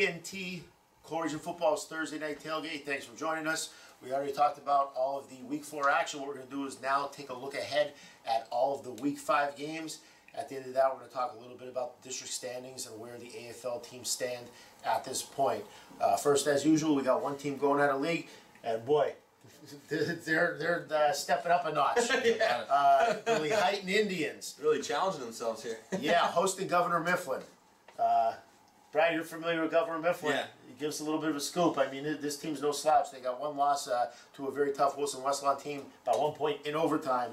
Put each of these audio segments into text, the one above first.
TNT Collegiate Football's Thursday Night Tailgate. Thanks for joining us. We already talked about all of the Week 4 action. What we're going to do is now take a look ahead at all of the Week 5 games. At the end of that, we're going to talk a little bit about the district standings and where the AFL teams stand at this point. First, as usual, we got one team going out of league, and boy, they're stepping up a notch. The Lehighton Indians. Really challenging themselves here. Yeah, hosting Governor Mifflin. Brad, you're familiar with Governor Mifflin. Yeah. Give us a little bit of a scoop. I mean, this team's no slouch. They got one loss to a very tough Wilson Westlawn team by 1 point in overtime,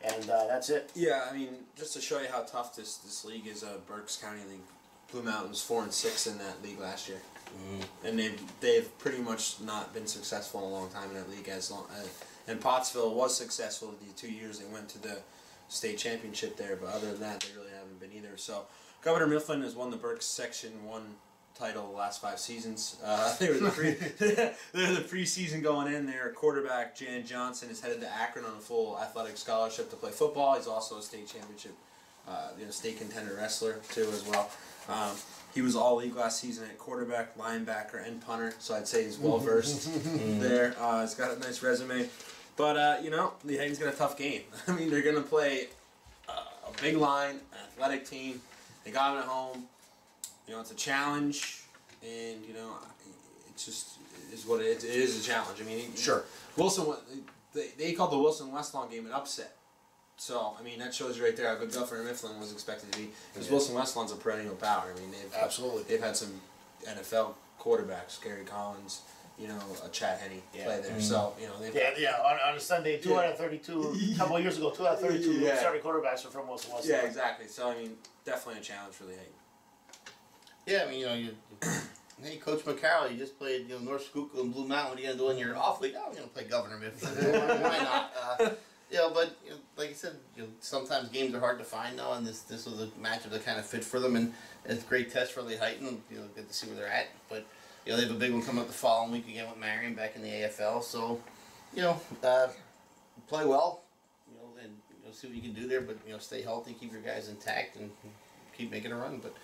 and that's it. Yeah, I mean, just to show you how tough this league is, Berks County League. Blue Mountains 4-6 in that league last year, and they've pretty much not been successful in a long time in that league. And Pottsville was successful the 2 years they went to the state championship there, but other than that, they really haven't been either. So Governor Mifflin has won the Berks Section 1 title the last 5 seasons. They were the preseason going in. Their quarterback Jan Johnson is headed to Akron on a full athletic scholarship to play football. He's also a state championship, state contender wrestler too as well. He was all league last season at quarterback, linebacker, and punter, so I'd say he's well versed there. He's got a nice resume, but Lehighton's got a tough game. I mean, they're going to play a big line, an athletic team. They got them at home. It's a challenge, and it just is what it is. A challenge. I mean, sure. Wilson, they called the Wilson Westlawn game an upset. So, I mean, that shows you right there how good Governor Mifflin was expected to be. Because Wilson Westlawn's a perennial power. I mean, they've had some NFL quarterbacks, Gary Collins, a Chad Henne play there. So, they've on a Sunday, 2 out of 32. A couple of years ago, 2 out of 32 starting quarterbacks are from Wilson Westlawn. Yeah, exactly. So, I mean, definitely a challenge for Lehighton. Yeah, I mean, hey, Coach McCarroll, you just played, North Schuylkill and Blue Mountain. What are you going to do in your off week? Oh, I'm going to play Governor Mifflin. Why not? But like you said, sometimes games are hard to find now, and this was a matchup that kind of fit for them, and it's a great test for Lehighton. Good to see where they're at. But they have a big one coming up the following week again with Marion back in the AFL. So play well, and see what you can do there. But stay healthy, keep your guys intact, and keep making a run. But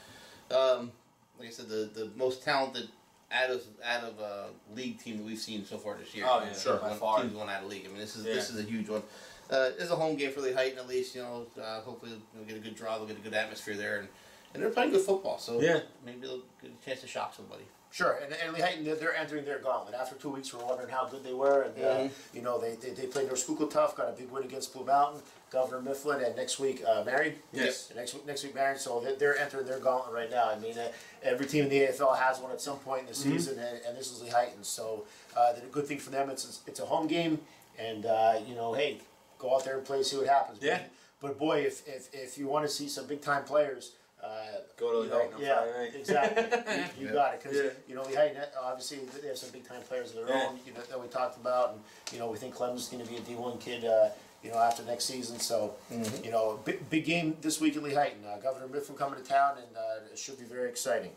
like I said, the most talented out of league team that we've seen so far this year. Oh yeah, sure. By far, teams going out of league. I mean, this is a huge one. It's a home game for Lehighton at least. Hopefully they'll get a good draw. They'll get a good atmosphere there, and they're playing good football. So maybe they'll get a chance to shock somebody. Sure, and Lehighton, they're entering their gauntlet. After 2 weeks, we're wondering how good they were, and they played North Schuylkill tough, got a big win against Blue Mountain, Governor Mifflin, and next week Marion. Yes. Next week Marion. So they're entering their gauntlet right now. I mean, every team in the AFL has one at some point in the season, and this is Lehighton. So the good thing for them, it's a home game, and hey, go out there and play, see what happens. Yeah. But boy, if you want to see some big time players. Go to Lehighton on Friday night. Exactly. You got it. Because, Lehighton, obviously, they have some big-time players of their own that we talked about. And, we think Clem's going to be a D1 kid, after next season. So, big game this week in Lehighton. Governor Mifflin coming to town, and it should be very exciting.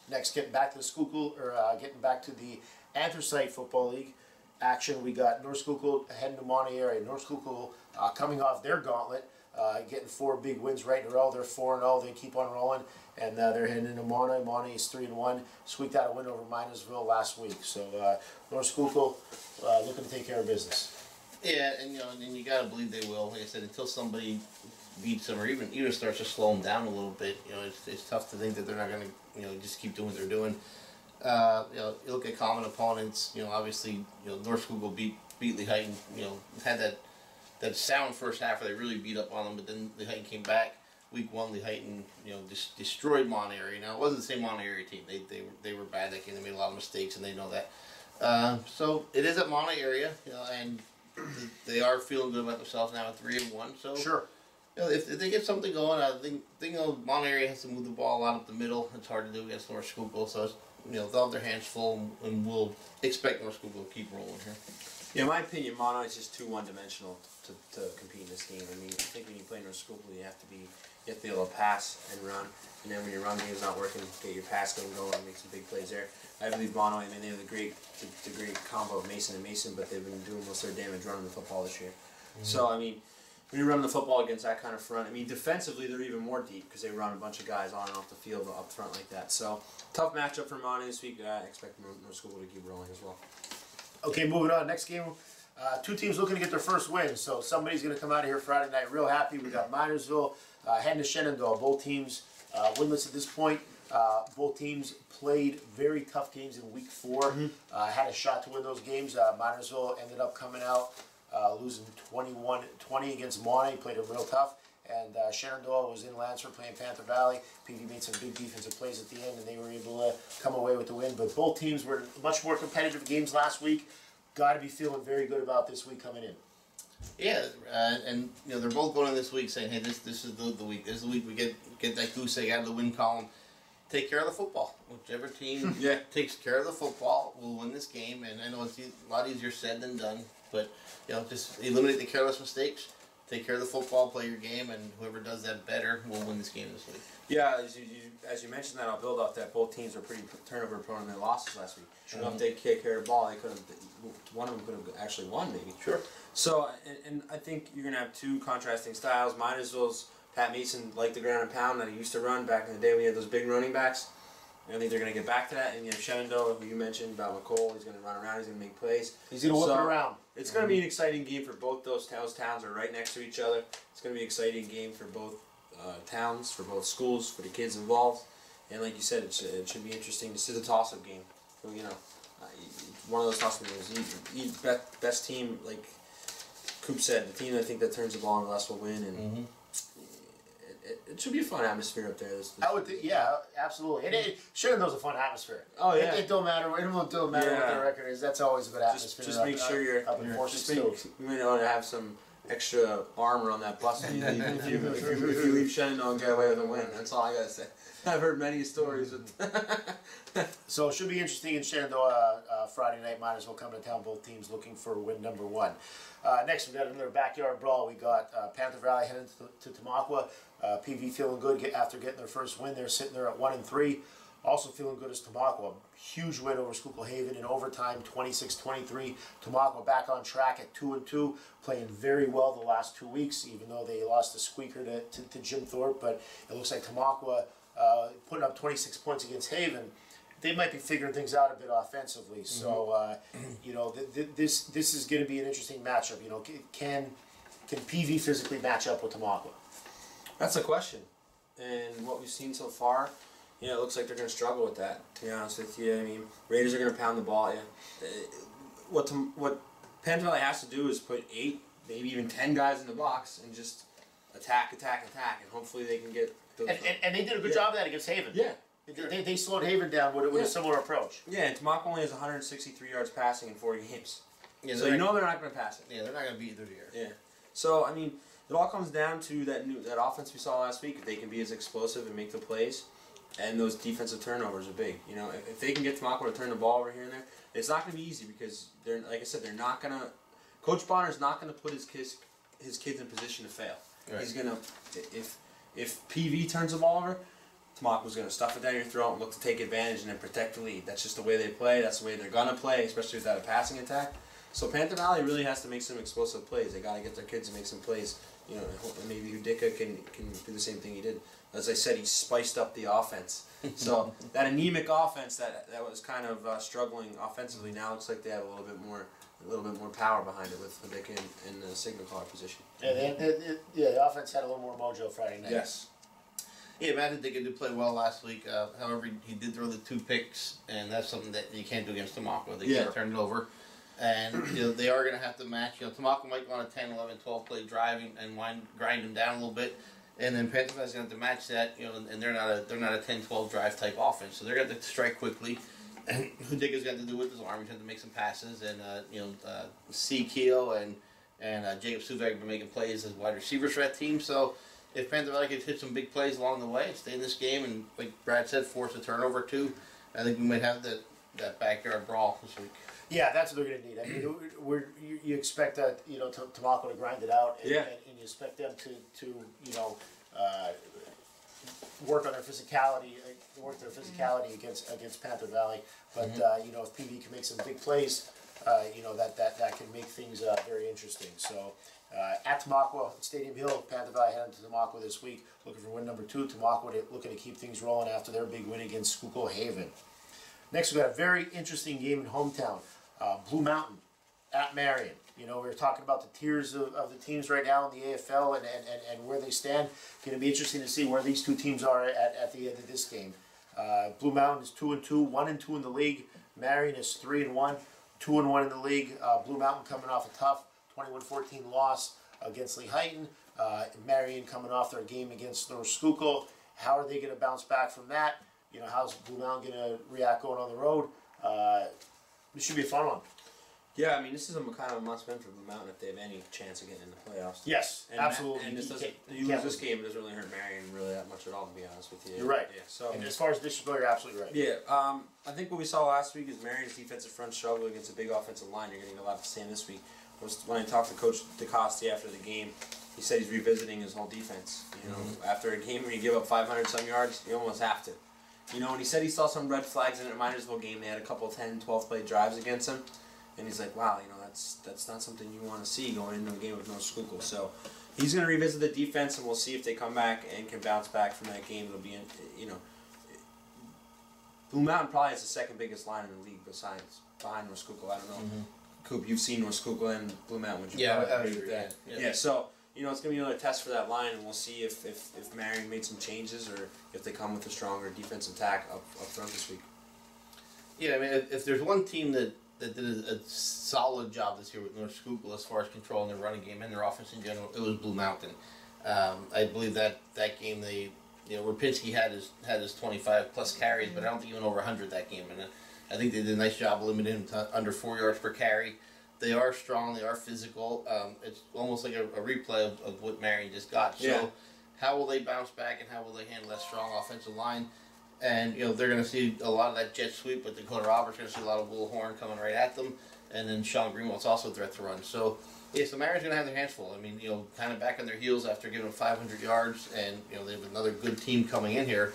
Next, getting back to the Schuylkill, getting back to the Anthracite Football League action, we got North Schuylkill heading to Monterey area. North Schuylkill coming off their gauntlet. Getting 4 big wins right in a row. They're 4-0. They keep on rolling, and they're heading into Monterey. Monterey is 3-1. Squeaked out a win over Minersville last week. So North Schuylkill looking to take care of business. Yeah, and you gotta believe they will. Like I said, until somebody beats them or even starts to slow them down a little bit, it's tough to think that they're not gonna just keep doing what they're doing. You look at common opponents. Obviously, North Schuylkill beat Lehighton. Had that sound first half where they really beat up on them, but then Lehighton came back. Week 1, Lehighton, just destroyed Monterey. Now it wasn't the same Monterey team. They were bad that game. They made a lot of mistakes, and they know that. So it is at Monterey area, and they are feeling good about themselves now at 3-1. So sure. If they get something going, I think Monterey has to move the ball a lot up the middle. It's hard to do against North Schuylkill, so they'll have their hands full, and we'll expect North Schuylkill to keep rolling here. Yeah, in my opinion, Monterey is just too one-dimensional to compete in this game. I mean, I think when you play North Schuylkill, you have to be able to pass and run, and then when your run game's not working, get your pass game going and make some big plays there. I believe Monterey, they have the great combo of Mason and Mason, but they've been doing most of their damage running the football this year. So, I mean, when you run the football against that kind of front, I mean, defensively they're even more deep because they run a bunch of guys on and off the field up front like that. So tough matchup for Monty this week. I expect North School to keep rolling as well. Okay, moving on. Next game, two teams looking to get their first win. So somebody's going to come out of here Friday night real happy. We got Minersville heading to Shenandoah. Both teams winless at this point. Both teams played very tough games in week 4. Had a shot to win those games. Minersville ended up coming out losing 21-20 against Monty. Played them real tough. And Shenandoah was in Lansford playing Panther Valley. PV made some big defensive plays at the end, and they were able to come away with the win. But both teams were much more competitive games last week. Got to be feeling very good about this week coming in. Yeah, and you know they're both going in this week saying, "Hey, this is the week. This is the week we get that goose egg out of the win column. Take care of the football. Whichever team takes care of the football will win this game." And I know it's a lot easier said than done, but you know, just eliminate the careless mistakes. Take care of the football, play your game, and whoever does that better will win this game this week. Yeah, as you mentioned that, I'll build off that. Both teams were pretty turnover prone in their losses last week. Sure. You know, if they take care of the ball, they could have. One of them could have actually won, maybe. Sure. So, and I think you're gonna have two contrasting styles. Minersville's Pat Mason liked the ground and pound that he used to run back in the day when he had those big running backs. I think they're going to get back to that. And you have Shenandoah, who you mentioned, about McCall. He's going to run around. He's going to make plays. He's going to whip it around. It's going to be an exciting game for both those towns. Towns are right next to each other. It's going to be an exciting game for both towns, for both schools, for the kids involved. And like you said, it should be interesting. This is a toss-up game. So, you know, one of those toss-up games. Best team, like Coop said, the team I think that turns the ball over less will win. And it should be a fun atmosphere up there. I would think, yeah, absolutely. And Shenandoah's a fun atmosphere. Oh yeah. It don't matter. It don't matter what their record is. That's always a good atmosphere. Just make sure you're up in Fort you may want to have some extra armor on that bus if you leave Shenandoah and get away with a win. That's all I gotta say. I've heard many stories. So it should be interesting in Shenandoah Friday night. Minersville coming to town. Both teams looking for win number 1. Next, we got another backyard brawl. We got Panther Valley heading to Tamaqua. PV feeling good after getting their first win. They're sitting there at 1-3. Also feeling good is Tamaqua. Huge win over Schuylkill Haven in overtime, 26-23. Tamaqua back on track at 2-2, playing very well the last 2 weeks, even though they lost the squeaker to Jim Thorpe. But it looks like Tamaqua putting up 26 points against Haven. They might be figuring things out a bit offensively. So, you know, this is going to be an interesting matchup. You know, can PV physically match up with Tamaqua? That's a question. And what we've seen so far, you know, it looks like they're going to struggle with that, to be honest with you. I mean, Raiders are going to pound the ball. Yeah. What Panther Valley has to do is put 8, maybe even 10 guys in the box and just attack, and hopefully they can get those. And they did a good job of that against Haven. Yeah. They slowed Haven down with a similar approach. Yeah, and Tamaqua only has 163 yards passing in 40 games. Yeah, so you know they're not going to pass it. Yeah, they're not going to beat either year. Yeah. So, I mean, it all comes down to that offense we saw last week. If they can be as explosive and make the plays, and those defensive turnovers are big. You know, if they can get Tamaqua to turn the ball over here and there, it's not going to be easy because they're, like I said, they're not going to. Coach Bonner's not going to put his kids in position to fail. Right. He's going to, if PV turns the ball over, Tamaqua's going to stuff it down your throat and look to take advantage and then protect the lead. That's just the way they play. That's the way they're going to play, especially without a passing attack. So Panther Valley really has to make some explosive plays. They got to get their kids to make some plays. You know, maybe Udica can do the same thing he did. As I said, he spiced up the offense. So that anemic offense that was kind of struggling offensively now looks like they have a little bit more power behind it with Udica in the signal caller position. Yeah, the offense had a little more mojo Friday night. Yes. Yeah, Matt Udica did play well last week. However, he did throw the 2 picks, and that's something that you can't do against Tamaqua. They can't turn it over. And you know, they are going to have to match. You know, Tamaqua might go on a 10, 11, 12 play driving and grind them down a little bit. And then Panther Valley's going to have to match that, you know, and they're not a 10-12 drive type offense, so they're going to have to strike quickly. And Udica's got to do with his arm. He's going to make some passes, and C. Keo and Jacob Suvak have been making plays as wide receivers for that team. So if Panther Valley could hit some big plays along the way, stay in this game, and like Brad said, force a turnover too, I think we might have that backyard brawl this week. Yeah, that's what they're going to need. I mean, you expect that Tamaqua to grind it out, and you expect them to work on their physicality, against Panther Valley. But if PV can make some big plays, that can make things very interesting. So At Tamaqua, Stadium Hill, Panther Valley heading to Tamaqua this week, looking for win number 2. Tamaqua looking to keep things rolling after their big win against Schuylkill Haven. Next, we've got a very interesting game in hometown. Blue Mountain at Marion. You know, we were talking about the tiers of the teams right now in the AFL and where they stand. Going to be interesting to see where these two teams are at the end of this game. Blue Mountain is 2-2, 1-2 in the league. Marion is 3-1, 2-1 in the league. Blue Mountain coming off a tough 21-14 loss against Lehighton. Marion coming off their game against North Schuylkill. How are they going to bounce back from that? You know, how's Blue Mountain going to react going on the road? This should be a fun one. Yeah, I mean, this is a kind of a must-win for Blue Mountain if they have any chance of getting in the playoffs. Yes, and absolutely. And you lose this game, it doesn't really hurt Marion really that much at all, to be honest with you. You're right. Yeah. So, and as far as this goes, you're absolutely right. Yeah. I think what we saw last week is Marion's defensive front struggle against a big offensive line. You're getting a lot of the same this week. When I talked to Coach DeCoste after the game, he said he's revisiting his whole defense. You know, after a game where you give up 500-some yards, you almost have to. You know, and he said he saw some red flags in the Minersville game. They had a couple 10, 12-play drives against him. And he's like, wow, you know, that's not something you want to see going into a game with North Schuylkill. So he's going to revisit the defense, and we'll see if they come back and can bounce back from that game. It'll be, you know, Blue Mountain probably has the second biggest line in the league behind North Schuylkill. I don't know. Coop, you've seen North Schuylkill and Blue Mountain. Would you agree with that? Yeah. So, you know, it's going to be another test for that line, and we'll see if Marion made some changes or if they come with a stronger defensive attack up front this week. Yeah, I mean, if there's one team that did a solid job this year with North Schuylkill as far as controlling their running game and their offense in general, it was Blue Mountain. I believe that game Rapinski had his 25 plus carries, but I don't think he went over 100 that game, and I think they did a nice job limiting him to under 4 yards per carry. They are strong, they are physical. It's almost like a replay of what Marion just got. So how will they bounce back, and how will they handle that strong offensive line? And, you know, they're going to see a lot of that jet sweep, but Dakota Roberts going to see a lot of Will Horn coming right at them. And then Sean Greenwald's also a threat to run. So, yeah, so Marion's going to have their hands full. I mean, you know, kind of back on their heels after giving them 500 yards. And, you know, they have another good team coming in here.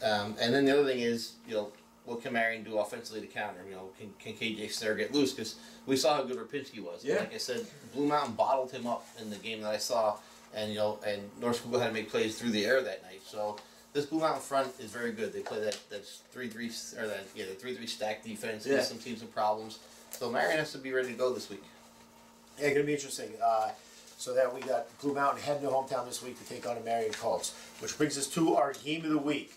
And then the other thing is, you know, what can Marion do offensively to counter? You know, can KJ Snare get loose? Because we saw how good Rapinski was. Yeah. Like I said, Blue Mountain bottled him up in the game that I saw. And, you know, and North Schuylkill had to make plays through the air that night. So this Blue Mountain front is very good. They play that's 3-3 or the 3-3 stack defense. Gives some teams some problems. So Marion has to be ready to go this week. Yeah, going to be interesting. So that we got Blue Mountain heading to hometown this week to take on the Marion Colts, which brings us to our game of the week.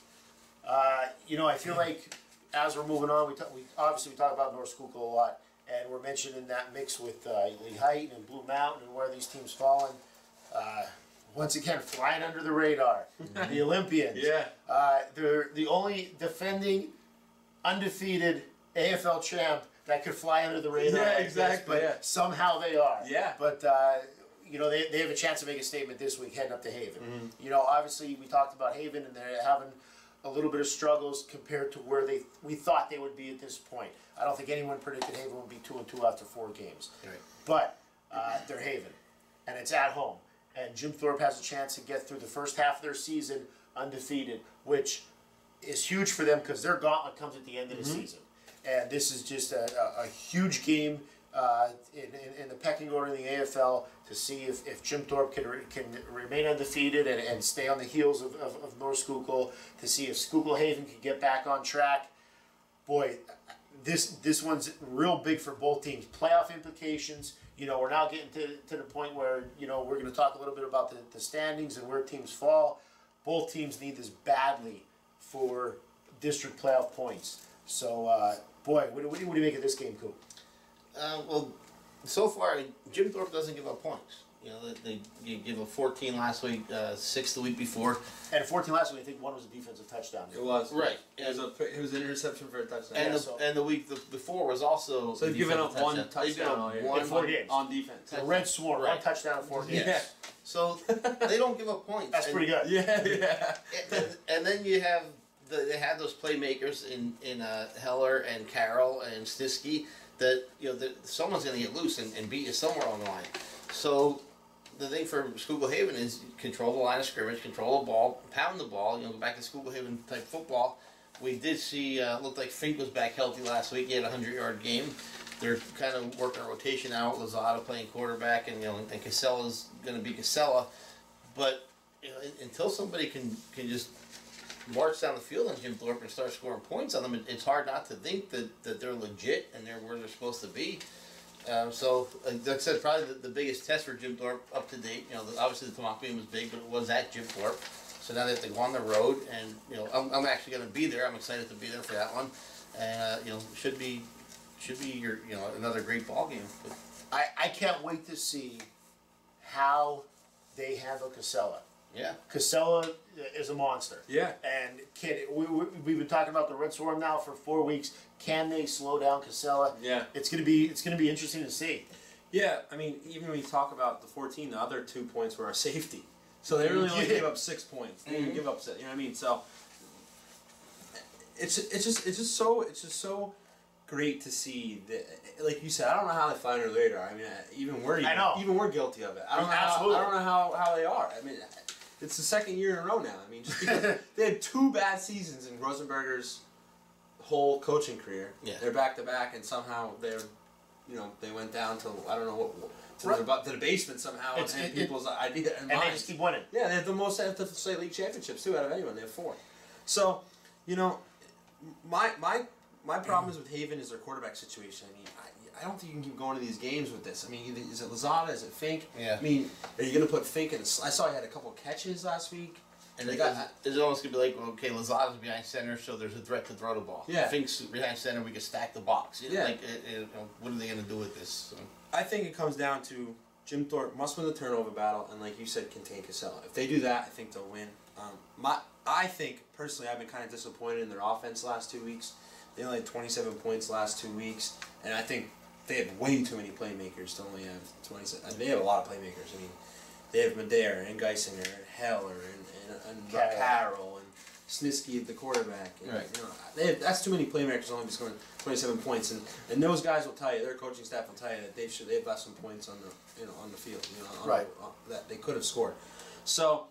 You know, I feel like as we're moving on, we obviously talk about North Schuylkill a lot, and we're mentioning that mix with Lehighton and Blue Mountain and where these teams fall in. Once again, flying under the radar, the Olympians. They're the only defending, undefeated AFL champ that could fly under the radar. Yeah, exactly. But somehow they are. Yeah. But you know, they have a chance to make a statement this week heading up to Haven. You know, obviously we talked about Haven, and they're having a little bit of struggles compared to where we thought they would be at this point. I don't think anyone predicted Haven would be 2-2 after 4 games. Right. But they're Haven, and it's at home. And Jim Thorpe has a chance to get through the first half of their season undefeated, which is huge for them because their gauntlet comes at the end of the season. And this is just a huge game in the pecking order in the AFL to see if Jim Thorpe can remain undefeated and stay on the heels of North Schuylkill, to see if Schuylkill Haven can get back on track. Boy, this one's real big for both teams. Playoff implications. You know, we're now getting to the point where, you know, we're going to talk a little bit about the standings and where teams fall. Both teams need this badly for district playoff points. So, boy, what do you make of this game, Coop? Well, so far, Jim Thorpe doesn't give up points. You know, they give up 14 last week, 6 the week before. And 14 last week, I think one was a defensive touchdown. It was. Right. It was an interception for a touchdown. And, and the week before was also. So they've given up one touchdown all year. In 4 games. On defense. The Red Swarm, Right. 1 touchdown in 4 games. Yeah. So they don't give up points. That's pretty good. Yeah. And then you have they had those playmakers in Heller and Carroll and Stisky that, you know, someone's going to get loose and beat you somewhere on the line. So the thing for Schuylkill Haven is control the line of scrimmage, control the ball, pound the ball. You know, go back to Schuylkill Haven type football. We did see looked like Fink was back healthy last week. He had a 100-yard game. they're kind of working a rotation out. Lozada playing quarterback, and and Casella's going to be Casella. But until somebody can just march down the field on Jim Thorpe and start scoring points on them, it's hard not to think that they're legit and they're where they're supposed to be. So, like I said, probably the biggest test for Jim Thorpe up to date. Obviously the Tamaulipas game was big, but it was at Jim Thorpe. So now they have to go on the road, and I'm actually going to be there. I'm excited to be there for that one, and should be your another great ball game. But I can't wait to see how they handle Casella. yeah, Casella is a monster. Yeah. And we've been talking about the Red Swarm now for 4 weeks. Can they slow down Casella? Yeah. It's gonna be interesting to see. Yeah, I mean, even when you talk about the 14, the other 2 points were a safety. So they really only gave up 6 points. They didn't give up 6, you know what I mean? So it's just so great to see that, like you said, I don't know how they find her later. I mean, even we're guilty of it. I don't know how they are. I mean, it's the second year in a row now. I mean, just because they had 2 bad seasons in Rosenberger's whole coaching career. Yeah. They're back to back, and somehow they went down to I don't know what to the basement somehow, and people's idea and they just keep winning. Yeah, they have the most state league championships too out of anyone. They have 4. So, my problem is with Haven is their quarterback situation. I mean, I don't think you can keep going to these games with this. I mean, is it Lozada? Is it Fink? Yeah. I mean, are you going to put Fink in? I saw he had a couple catches last week. And it's almost going to be like, okay, Lozada's behind center, so there's a threat to throw the ball. Yeah. Fink's behind center, we can stack the box. Yeah. What are they going to do with this? So. I think it comes down to Jim Thorpe must win the turnover battle, and like you said, contain Casella. If they do that, I think they'll win. I think, personally, I've been kind of disappointed in their offense last 2 weeks. They only had 27 points last 2 weeks, and I think they have way too many playmakers to only have 27. They have a lot of playmakers. I mean, they have Madera and Geisinger and Heller and Carroll and Snisky at the quarterback. And, Right. That's too many playmakers only be scoring 27 points, and those guys will tell you, their coaching staff will tell you that they've left some points on the field, that they could have scored. So,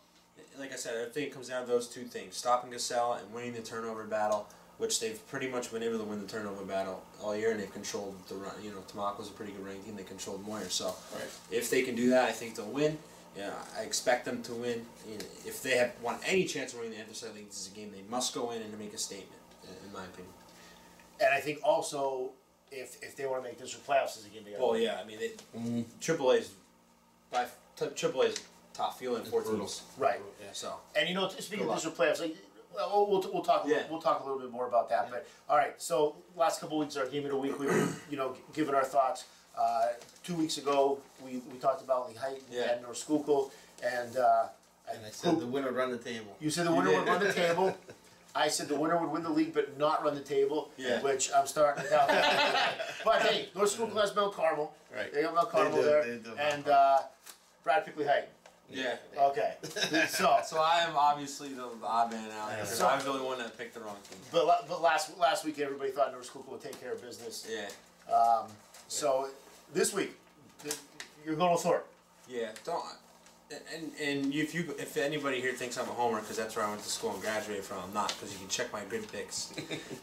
like I said, I think it comes down to those 2 things: stopping Casella and winning the turnover battle, which they've pretty much been able to win the turnover battle all year, and they've controlled the run. Tamaulipas a pretty good running team. They controlled Moyer, so if they can do that, I think they'll win. Yeah, I expect them to win. If they want any chance of winning the Interstate League, this is a game they must go in and make a statement, in my opinion. And I think also if they want to make this for playoffs, this is a game they got to win. Well, yeah, I mean, AAA's top field in 4 teams. Right. Yeah. So. And speaking of this for playoffs, like, we'll talk. Yeah. We'll talk a little bit more about that. Yeah. But all right. So last couple of weeks, our game of the week, we've been, given our thoughts. 2 weeks ago, we talked about Lee Height and North Schuylkill, and I said the winner would run the table. You said the winner would run the table. I said the winner would win the league, but not run the table. Yeah. Which I'm starting to doubt. But hey, North Schuylkill has Mount Carmel. Right. They got Mount Carmel there, and Brad Pickley Height. Yeah. Okay. So I am obviously the odd man out because So- I'm the only one that picked the wrong team. But last week everybody thought North Schuylkill would take care of business. Yeah. So this week you're going with Thorpe. Yeah. Don't. And if anybody here thinks I'm a homer because that's where I went to school and graduated from, I'm not, because you can check my grid picks,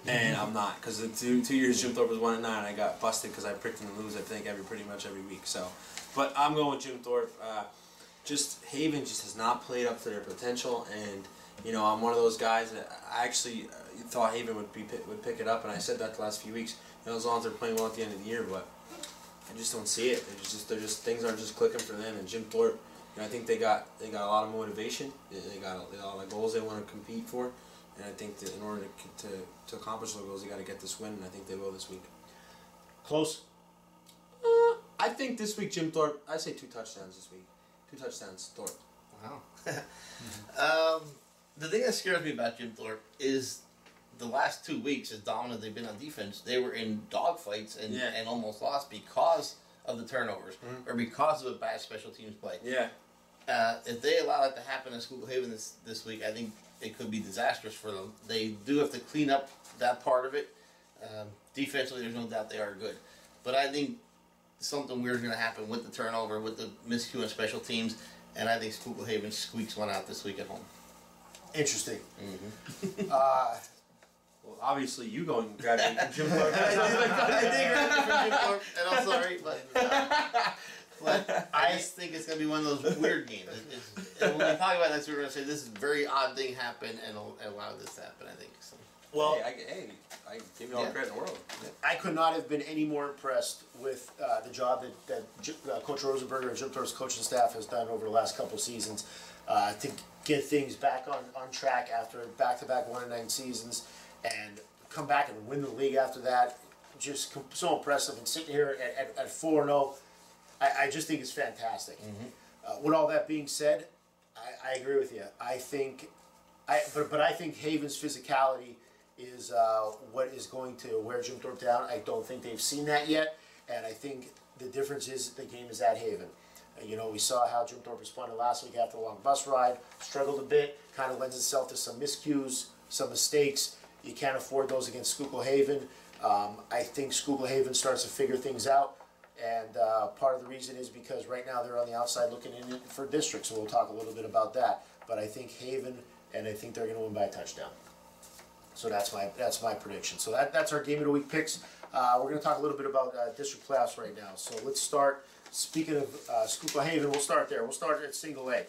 and I'm not, because the two years Jim Thorpe was 1-9, I got busted because I picked him to lose I think pretty much every week. So, but I'm going with Jim Thorpe. Haven just has not played up to their potential, and I'm one of those guys that I actually thought Haven would pick it up, and I said that the last few weeks. As long as they're playing well at the end of the year, but I just don't see it. They're just things aren't just clicking for them. And Jim Thorpe, I think they got a lot of motivation. They got a lot of goals they want to compete for, and I think that in order to accomplish those goals, they got to get this win, and I think they will this week. Close. I think this week Jim Thorpe. I say 2 touchdowns this week. 2 touchdowns, Thorpe. Wow. The thing that scares me about Jim Thorpe is the last 2 weeks, as dominant they've been on defense, they were in dogfights and almost lost because of the turnovers or because of a bad special teams play. Yeah. If they allow that to happen in Schuylkill Haven this week, I think it could be disastrous for them. They do have to clean up that part of it. Defensively, there's no doubt they are good. But I think something weird is going to happen with the turnover, with the miscue on special teams, and I think Schuylkill Haven squeaks one out this week at home. Interesting. Well, obviously you going and graduating from Jim Thorpe. I did graduate from Jim Thorpe, and I'm sorry, but I just think it's going to be one of those weird games. And when we talk about this, we're going to say this is a very odd thing happened and allow this to happen, I think. So. Well, hey, I give you all the credit in the world. I could not have been any more impressed with the job that Coach Rosenberger and Jim Thorpe's coaching staff has done over the last couple of seasons to get things back on track after back-to-back 1-9 seasons and come back and win the league after that. Just so impressive. And sitting here at 4-0, I just think it's fantastic. With all that being said, I agree with you. I think I think Haven's physicality is what is going to wear Jim Thorpe down. I don't think they've seen that yet, and I think the difference is the game is at Haven. We saw how Jim Thorpe responded last week after a long bus ride, struggled a bit, kind of lends itself to some miscues, some mistakes. You can't afford those against Schuylkill Haven. I think Schuylkill Haven starts to figure things out, and part of the reason is because right now they're on the outside looking in for district, so we'll talk a little bit about that. But I think Haven, and I think they're going to win by a touchdown. So that's my prediction. So that's our game of the week picks. We're going to talk a little bit about district playoffs right now. So let's start. Speaking of Schuylkill Haven, we'll start there. We'll start at single A.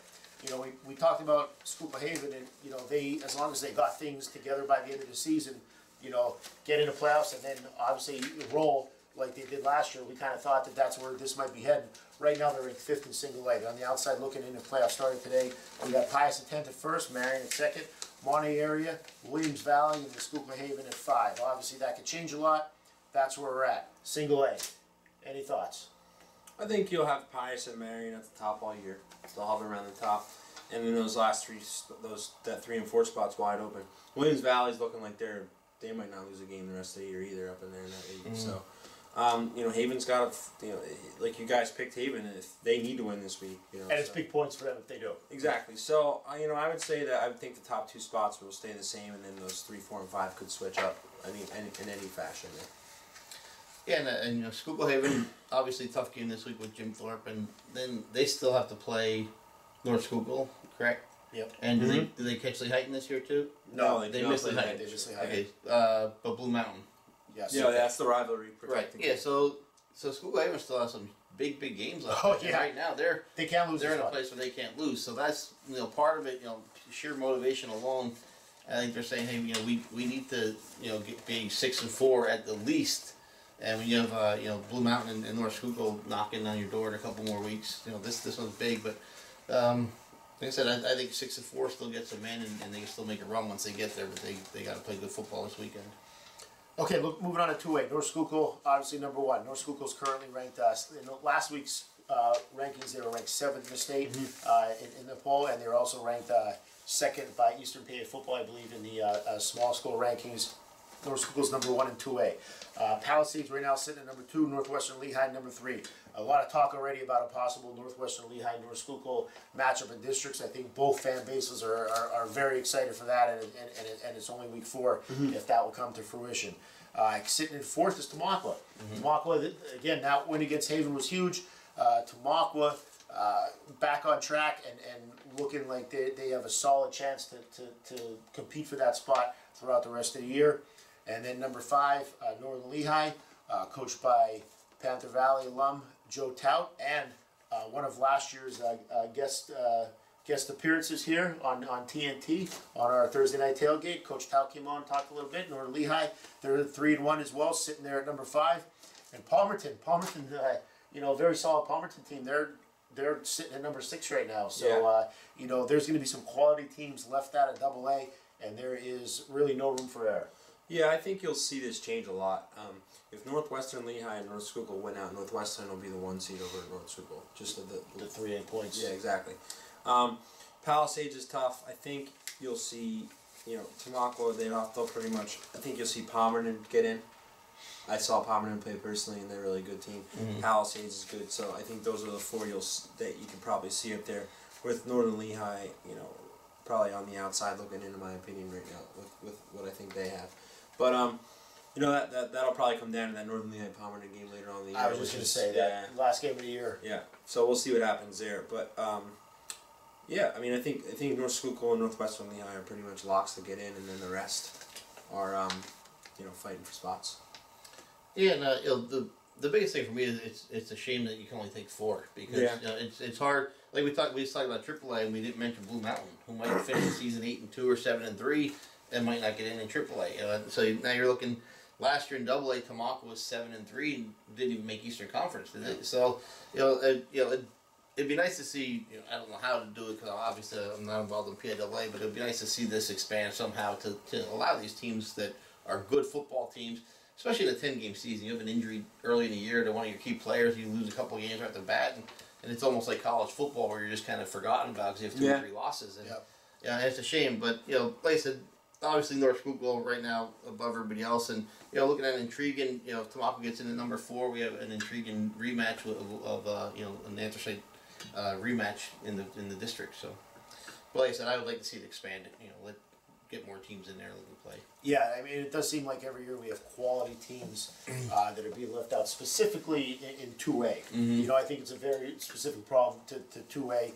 We talked about Schuylkill Haven, and they, as long as they got things together by the end of the season, get into playoffs, and then obviously roll like they did last year. We kind of thought that that's where this might be heading. Right now they're ranked 5th in single A. They're on the outside looking into playoffs starting today. We got Pius at 10th at 1st, Marion at 2nd. Monty area, Williams Valley, and the Schuylkill Haven at 5. Obviously, that could change a lot. That's where we're at. Single A. Any thoughts? I think you'll have Pius and Marion at the top all year. They'll hover around the top, and then those last that 3 and 4 spots wide open. Williams Valley's looking like they might not lose a game the rest of the year either up in there in that league. So. Haven's got like you guys picked Haven, and if they need to win this week, and it's big points for them if they do. Exactly. So, I would say that I would think the top 2 spots will stay the same, and then those 3, 4, and 5 could switch up in any fashion. Yeah, and Schuylkill Haven, obviously tough game this week with Jim Thorpe, and then they still have to play North Schuylkill, correct? Yep. And do they catch Lehighton this year too? No, they missed Lehighton. They missed Lehighton. Okay, but Blue Mountain. Yes. Yeah, that's the rivalry protecting. Right. Yeah. So Schuylkill Haven still has some big games left. Oh yeah. Right now they can't lose. They're in a place where they can't lose. So that's part of it. Sheer motivation alone. I think they're saying, hey, we need to be 6 and 4 at the least. And when you have Blue Mountain and North Schuylkill knocking on your door in a couple more weeks, this one's big. But like I said, I think 6 and 4 still gets them in, and they can still make a run once they get there. But they got to play good football this weekend. Okay, look, moving on to 2A. North Schuylkill, obviously number 1. North Schuylkill is currently ranked, in last week's rankings, they were ranked 7th in the state in the poll, and they were also ranked 2nd by Eastern PA Football, I believe, in the small school rankings. North Schuylkill's number 1 in 2A. Palisades right now sitting at number 2, Northwestern Lehigh number 3. A lot of talk already about a possible Northwestern Lehigh North Schuylkill matchup in districts. I think both fan bases are very excited for that, and it's only week 4 if that will come to fruition. Sitting in 4th is Tamaqua. Tamaqua, again, that win against Haven was huge. Tamaqua back on track and looking like they have a solid chance to compete for that spot throughout the rest of the year. And then number 5, Northern Lehigh, coached by Panther Valley alum Joe Tout, and one of last year's guest appearances here on TNT on our Thursday night tailgate. Coach Tout came on and talked a little bit. Northern Lehigh, they're 3-1 as well, sitting there at number 5. And Palmerton, very solid Palmerton team. They're sitting at number 6 right now. So there's going to be some quality teams left out of AA, and there is really no room for error. Yeah, I think you'll see this change a lot. If Northwestern Lehigh and North Schuylkill win out, Northwestern will be the 1 seed over North Schuylkill. Just the 3 points. Yeah, exactly. Palisades is tough. I think you'll see, Tamaqua, they'll pretty much, I think you'll see Palmerton get in. I saw Palmerton play personally, and they're a really good team. Palisades is good, so I think those are the 4 that you can probably see up there. With Northern Lehigh, probably on the outside looking in my opinion, right now, with what I think they have. But that'll probably come down to that Northern Lehigh Palmerton game later on in the year. I was just going to say that last game of the year. Yeah, so we'll see what happens there. But I think North Schuylkill and Northwestern Lehigh are pretty much locks to get in, and then the rest. are fighting for spots. Yeah, and the biggest thing for me is it's a shame that you can only take 4 because it's hard. Like we just talked about AAA, and we didn't mention Blue Mountain, who might finish the season 8-2 or 7-3, and might not get in AAA. So now you're looking. Last year in AA, Tamaka was 7-3 and didn't even make Eastern Conference, did they? So it'd be nice to see. I don't know how to do it because obviously I'm not involved in PIAA, but it'd be nice to see this expand somehow to allow these teams that are good football teams, especially in a 10-game season. You have an injury early in the year to one of your key players, you lose a couple of games right at the bat, and it's almost like college football where you're just kind of forgotten about because you have 2 or 3 losses. And, yeah, it's a shame, but like I said, obviously North Schuylkill right now above everybody else, and looking at intriguing. If Tamaka gets into number 4, we have an intriguing rematch of an anthracite rematch in the district. So, but like I said, I would like to see it expanded. Get more teams in there that can play. Yeah, I mean, it does seem like every year we have quality teams that are being left out, specifically in 2A. Mm-hmm. I think it's a very specific problem to 2A.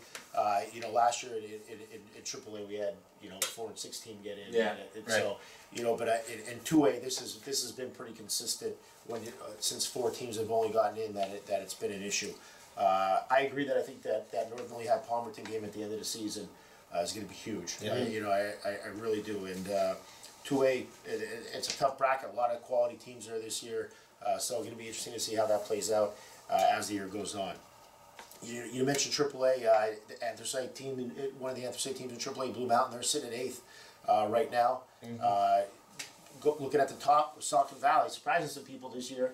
Last year in AAA we had 4 and 6 team get in. Yeah, right. So but in 2A this has been pretty consistent since 4 teams have only gotten in that it's been an issue. I agree that I think that Northern Lehigh Palmerton game at the end of the season is going to be huge. Yeah. I really do. And 2A, it's a tough bracket. A lot of quality teams there this year. So it's going to be interesting to see how that plays out as the year goes on. You mentioned AAA, the anthracite team, one of the anthracite teams in AAA, Blue Mountain. They're sitting at 8th right now. Mm-hmm. Looking at the top, Saucon Valley, surprising some people this year.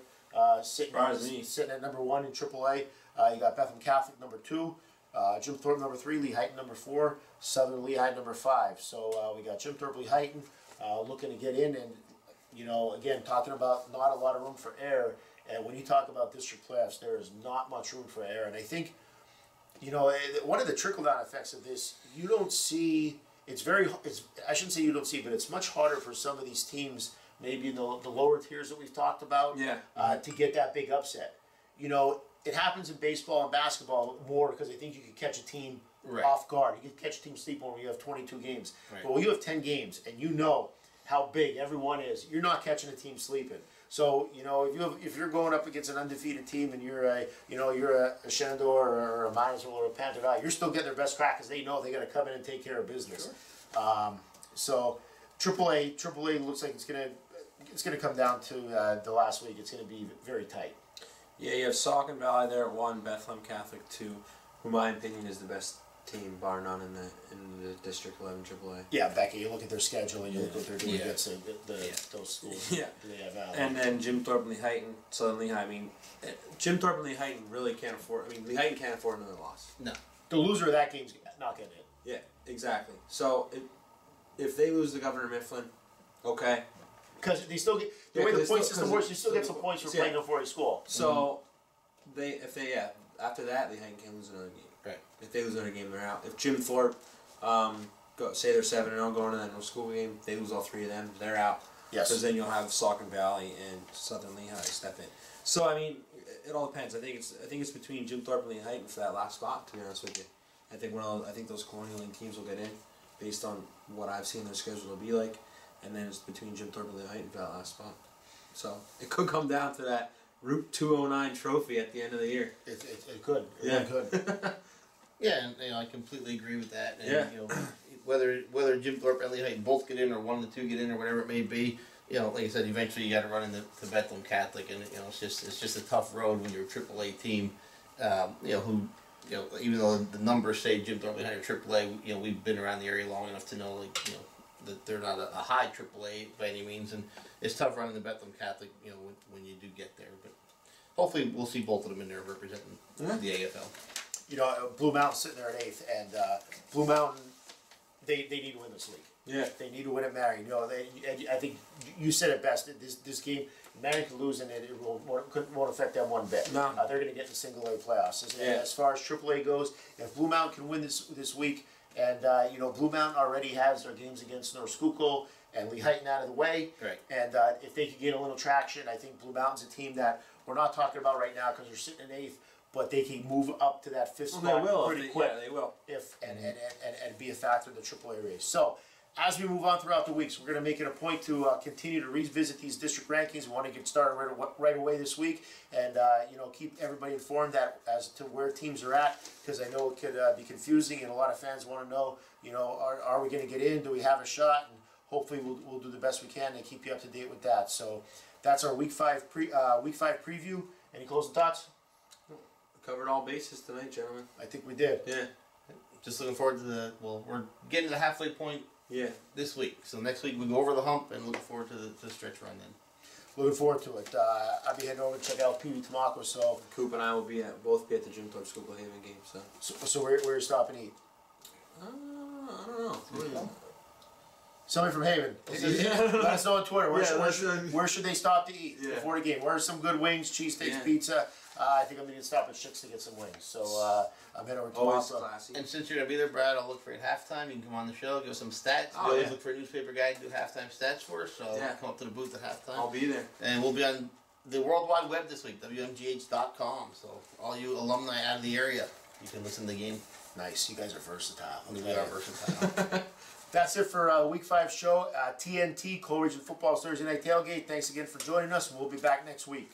Sitting at number 1 in AAA. You got Bethlehem Catholic number 2. Jim Thorpe number 3, Lehighton number 4, Southern Lehigh number 5. So we got Jim Thorpe, Lehighton looking to get in, and again talking about not a lot of room for error. And when you talk about district playoffs, there is not much room for error. And I think one of the trickle down effects of this, you don't see. I shouldn't say you don't see, but it's much harder for some of these teams, maybe in the lower tiers that we've talked about, to get that big upset. It happens in baseball and basketball more because I think you can catch a team off guard. You can catch a team sleeping when you have 22 games. Right. But when you have 10 games and you know how big everyone is, you're not catching a team sleeping. So if you're going up against an undefeated team and you're a Shenandoah or a Minesville or a Panther Valley, you're still getting their best crack because they know they got to come in and take care of business. Sure. So AAA looks like it's gonna come down to the last week. It's gonna be very tight. Yeah, you have Saucon Valley there at 1, Bethlehem Catholic 2, who in my opinion is the best team, bar none, in the District 11 AAA. Yeah, Becky, you look at their schedule and you look what they're doing against those schools. Yeah. And then Jim Thorpe and Lehighton, Southern Lehigh. I mean, Jim Thorpe and Lehighton really can't afford. I mean, Lehighton can't afford another loss. No, the loser of that game's not getting it. Yeah, exactly. So if they lose to Governor Mifflin, okay. Because they still get the way the point system works. You still get some points for playing before a school. So after that, Lehighton can't lose another game. Right. If they lose another game, they're out. If Jim Thorpe, say they're 7-0 going to that no school game, they lose all 3 of them, they're out. Yes. Because then you'll have Saucon Valley and Southern Lehigh step in. So I mean, it all depends. I think it's between Jim Thorpe and Lehighton for that last spot. To be honest with you, I think those Colonial League teams will get in, based on what I've seen their schedule will be like, and then it's between Jim Thorpe and Lehighton for that last spot. So it could come down to that Route 209 trophy at the end of the year. It could. It could. Yeah, and I completely agree with that. And, whether Jim Thorpe and Lehighton both get in or one of the two get in or whatever it may be, like I said, eventually you got to run into Bethlehem Catholic, and it's just a tough road when you're a AAA team. Who even though the numbers say Jim Thorpe and Lehighton are AAA, we've been around the area long enough to know that they're not a high AAA by any means, and it's tough running the Bethlehem Catholic, when you do get there. But hopefully we'll see both of them in there representing the AFL. Blue Mountain's sitting there at 8th, and Blue Mountain, they need to win this league. Yeah, they need to win at Marion. I think you said it best. This game, Marion could lose, and it won't affect them one bit. No, they're going to get in the single A playoffs. As far as AAA goes, if Blue Mountain can win this week. And Blue Mountain already has their games against North Schuylkill and Lehighton out of the way. Right. And if they could get a little traction, I think Blue Mountain's a team that we're not talking about right now because they're sitting in 8th, but they can move up to that 5th spot pretty quick. Yeah, they will. And be a factor in the AAA race. So as we move on throughout the weeks, we're going to make it a point to continue to revisit these district rankings. We want to get started right away this week, and keep everybody informed as to where teams are at, because I know it could be confusing, and a lot of fans want to know, are we going to get in? Do we have a shot? And hopefully, we'll do the best we can and keep you up to date with that. So that's our week 5 preview. Any closing thoughts? Covered all bases tonight, gentlemen. I think we did. Yeah. Just looking forward to we're getting to the halfway point. Yeah. This week. So next week we go over the hump and looking forward to the stretch run then. Looking forward to it. I'll be heading over to check out Pee Wee Tamako. So Coop and I will both be at the Jim Thorpe Schuylkill Haven game. So where you stop and eat? I don't know. Somebody from Haven. Let us know on Twitter. Where should they stop to eat before the game? Where are some good wings, cheesesteaks, pizza? I think I'm going to stop at Schick's to get some wings. So I'm heading over to classy. And since you're going to be there, Brad, I'll look for you at halftime. You can come on the show, give us some stats. We always look for a newspaper guy to do halftime stats for us. So come up to the booth at halftime. I'll be there. And we'll be on the World Wide Web this week, WMGH.com. So all you alumni out of the area, you can listen to the game. Nice. You guys are versatile. We are versatile. That's it for Week 5 show. TNT, Coal Region Football Thursday Night Tailgate. Thanks again for joining us. We'll be back next week.